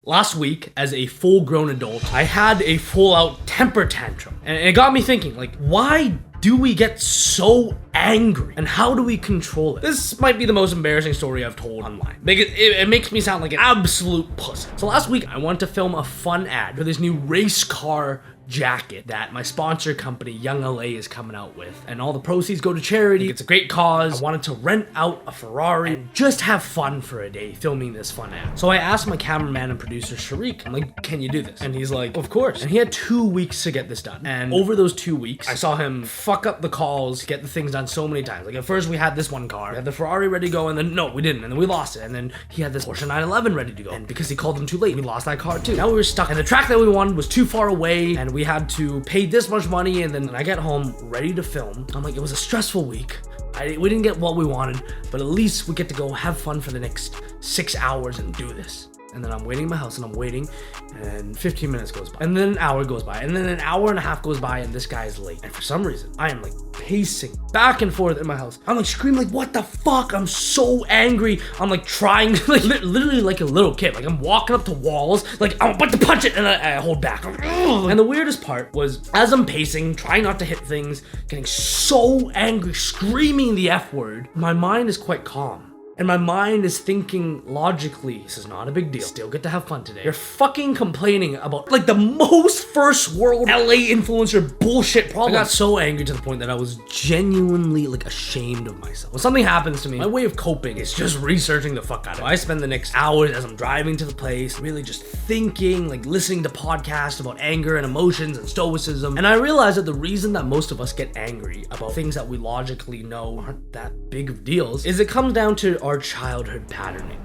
Last week, as a full-grown adult, I had a full-out temper tantrum. And it got me thinking, like, why do we get so angry? And how do we control it? This might be the most embarrassing story I've told online. It makes me sound like an absolute pussy. So last week, I wanted to film a fun ad for this new race car jacket that my sponsor company, Young LA, is coming out with. And all the proceeds go to charity. It's a great cause. I wanted to rent out a Ferrari and just have fun for a day filming this fun ad. So I asked my cameraman and producer, Sharik, I'm like, can you do this? And he's like, of course. And he had 2 weeks to get this done. And over those 2 weeks, I saw him fuck up the calls, get the things done so many times. Like at first we had this one car, we had the Ferrari ready to go, and then no, we didn't. And then we lost it. And then he had this Porsche 911 ready to go. And because he called them too late, we lost that car too. Now we were stuck. And the track that we wanted was too far away, and we had to pay this much money. And then when I get home ready to film, I'm like, it was a stressful week. We didn't get what we wanted, but at least we get to go have fun for the next 6 hours and do this. And then I'm waiting in my house, and I'm waiting, and 15 minutes goes by, and then an hour goes by, and then an hour and a half goes by, and this guy is late. And for some reason, I am like pacing back and forth in my house. I'm like screaming like, what the fuck? I'm so angry. I'm like trying, like literally like a little kid. Like I'm walking up to walls, like I'm about to punch it, and I hold back. And the weirdest part was, as I'm pacing, trying not to hit things, getting so angry, screaming the F word, my mind is quite calm. And my mind is thinking logically, this is not a big deal. Still get to have fun today. You're fucking complaining about like the most first world LA influencer bullshit problem. I got so angry to the point that I was genuinely like ashamed of myself. When something happens to me, my way of coping is just researching the fuck out of it. I spend the next hours as I'm driving to the place, really just thinking, like listening to podcasts about anger and emotions and stoicism. And I realized that the reason that most of us get angry about things that we logically know aren't that big of deals is it comes down to our childhood patterning.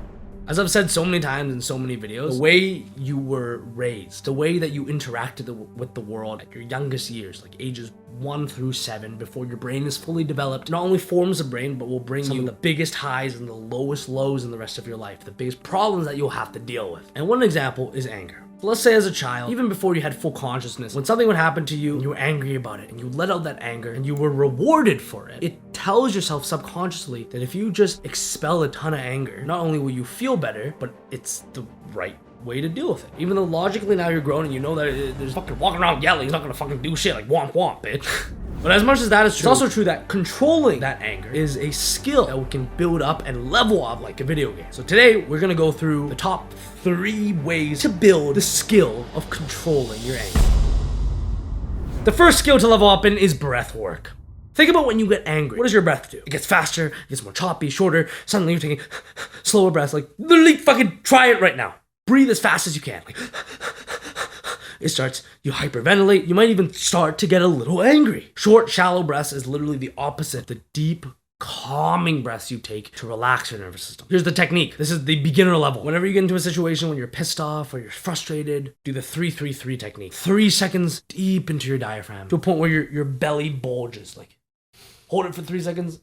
As I've said so many times in so many videos, the way you were raised, the way that you interacted with the world at your youngest years, like ages 1 through 7, before your brain is fully developed, not only forms the brain, but will bring some of the biggest highs and the lowest lows in the rest of your life, the biggest problems that you'll have to deal with. And one example is anger. Let's say as a child, even before you had full consciousness, when something would happen to you, and you were angry about it, and you let out that anger, and you were rewarded for it, it tells yourself subconsciously that if you just expel a ton of anger, not only will you feel better, but it's the right way to deal with it. Even though logically now you're grown and you know that there's fucking walking around yelling, he's not gonna fucking do shit like womp womp, bitch. But as much as that is true, it's also true that controlling that anger is a skill that we can build up and level up like a video game. So today, we're gonna go through the top 3 ways to build the skill of controlling your anger. The first skill to level up in is breath work. Think about when you get angry. What does your breath do? It gets faster, it gets more choppy, shorter. Suddenly you're taking slower breaths. Like, literally fucking try it right now. Breathe as fast as you can. Like, it starts, you hyperventilate, you might even start to get a little angry. Short, shallow breaths is literally the opposite, the deep, calming breaths you take to relax your nervous system. Here's the technique. This is the beginner level. Whenever you get into a situation when you're pissed off or you're frustrated, do the 3-3-3 technique. 3 seconds deep into your diaphragm to a point where your belly bulges. Like, hold it for 3 seconds.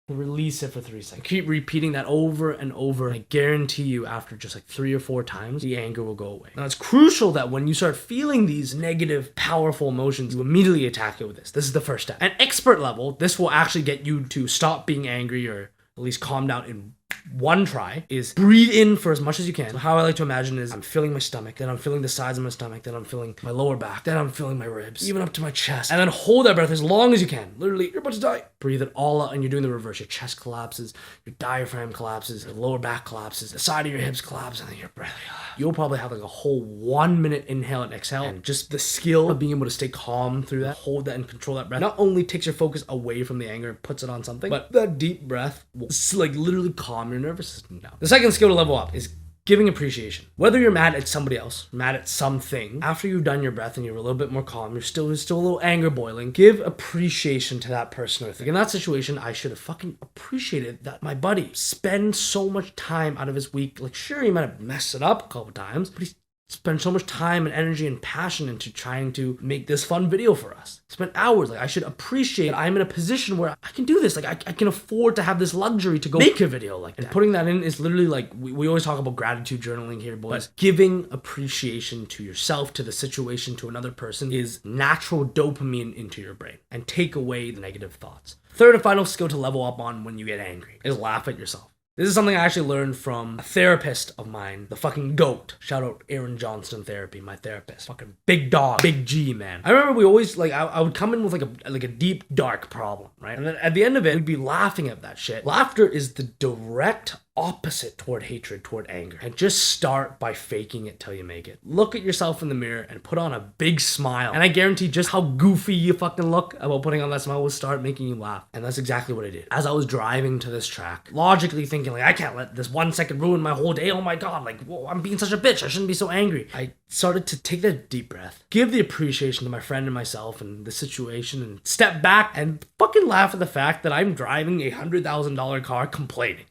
Release it for 3 seconds. Keep repeating that over and over. I guarantee you after just like 3 or 4 times, the anger will go away. Now it's crucial that when you start feeling these negative, powerful emotions, you immediately attack it with this. This is the first step. At expert level, this will actually get you to stop being angry or at least calm down in one try. Is breathe in for as much as you can. So how I like to imagine is I'm feeling my stomach, then I'm feeling the sides of my stomach, then I'm feeling my lower back, then I'm feeling my ribs, even up to my chest, and then hold that breath as long as you can. Literally, you're about to die. Breathe it all out, and you're doing the reverse. Your chest collapses, your diaphragm collapses, your lower back collapses, the side of your hips collapse, and then your breath. You'll probably have like a whole 1 minute inhale and exhale, and just the skill of being able to stay calm through that, hold that and control that breath, not only takes your focus away from the anger and puts it on something, but that deep breath will like literally calm your nervous system down. The second skill to level up is giving appreciation. Whether you're mad at somebody else, mad at something, after you've done your breath and you're a little bit more calm, there's still a little anger boiling, give appreciation to that person. Or in that situation, I should have fucking appreciated that my buddy spent so much time out of his week. Like, sure, he might have messed it up a couple times, but he's spent so much time and energy and passion into trying to make this fun video for us. Spent hours. Like, I should appreciate that I'm in a position where I can do this. Like, I can afford to have this luxury to go make a video like that. And putting that in is literally like, we always talk about gratitude journaling here, boys. But giving appreciation to yourself, to the situation, to another person is natural dopamine into your brain and take away the negative thoughts. Third and final skill to level up on when you get angry is laugh at yourself. This is something I actually learned from a therapist of mine, the fucking GOAT. Shout out Aaron Johnson Therapy, my therapist. Fucking big dog, big G, man. I remember we always, like, I would come in with like a deep, dark problem, right? And then at the end of it, we'd be laughing at that shit. Laughter is the direct opposite toward hatred, toward anger. And just start by faking it till you make it. Look at yourself in the mirror and put on a big smile. And I guarantee just how goofy you fucking look about putting on that smile will start making you laugh. And that's exactly what I did. As I was driving to this track, logically thinking, like, I can't let this 1 second ruin my whole day. Oh my god, like, whoa, I'm being such a bitch. I shouldn't be so angry. I started to take that deep breath, give the appreciation to my friend and myself and the situation, and step back and fucking laugh at the fact that I'm driving a $100,000 car complaining.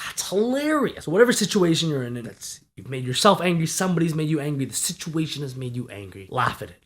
That's hilarious. So whatever situation you're in, you've made yourself angry, somebody's made you angry, the situation has made you angry. Laugh at it.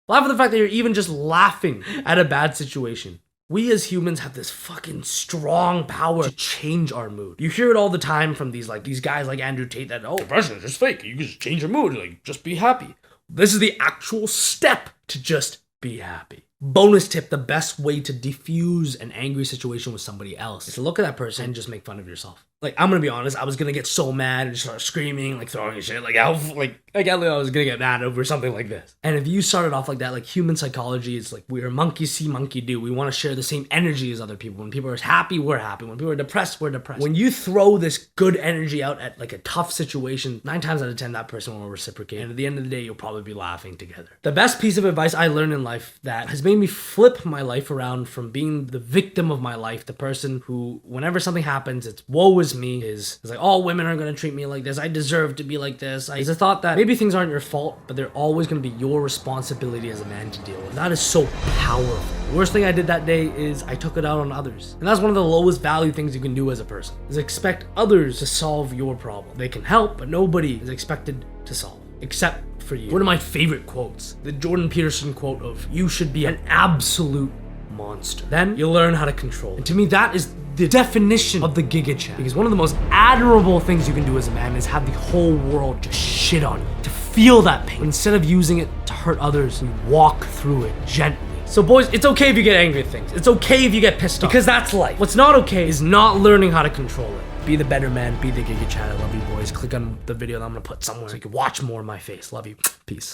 Laugh at the fact that you're even just laughing at a bad situation. We as humans have this fucking strong power to change our mood. You hear it all the time from these guys like Andrew Tate that, oh, depression is just fake. You can just change your mood. Like, just be happy. This is the actual step to just be happy. Bonus tip, the best way to diffuse an angry situation with somebody else is to look at that person and just make fun of yourself. Like, I'm gonna be honest, I was gonna get so mad and just start screaming, like throwing shit, like I was gonna get mad over something like this. And if you started off like that, like human psychology is like we're monkey see, monkey do. We want to share the same energy as other people. When people are happy, we're happy. When people are depressed, we're depressed. When you throw this good energy out at like a tough situation, 9 times out of 10, that person will reciprocate. And at the end of the day, you'll probably be laughing together. The best piece of advice I learned in life that has made me flip my life around from being the victim of my life, the person who, whenever something happens, it's woe is me, is like, all women are going to treat me like this. I deserve to be like this. Is a thought that maybe things aren't your fault, but they're always going to be your responsibility as a man to deal with. That is so powerful. The worst thing I did that day is I took it out on others. And that's one of the lowest value things you can do as a person, is expect others to solve your problem. They can help, but nobody is expected to solve, except for you. One of my favorite quotes, the Jordan Peterson quote of, you should be an absolute monster. Then you'll learn how to control. And to me, that is the definition of the Giga Chad. Because one of the most admirable things you can do as a man is have the whole world just shit on you, to feel that pain. But instead of using it to hurt others, you walk through it gently. So boys, it's okay if you get angry at things. It's okay if you get pissed off, because that's life. What's not okay is not learning how to control it. Be the better man, be the Giga Chad. I love you boys. Click on the video that I'm gonna put somewhere so you can watch more of my face. Love you. Peace.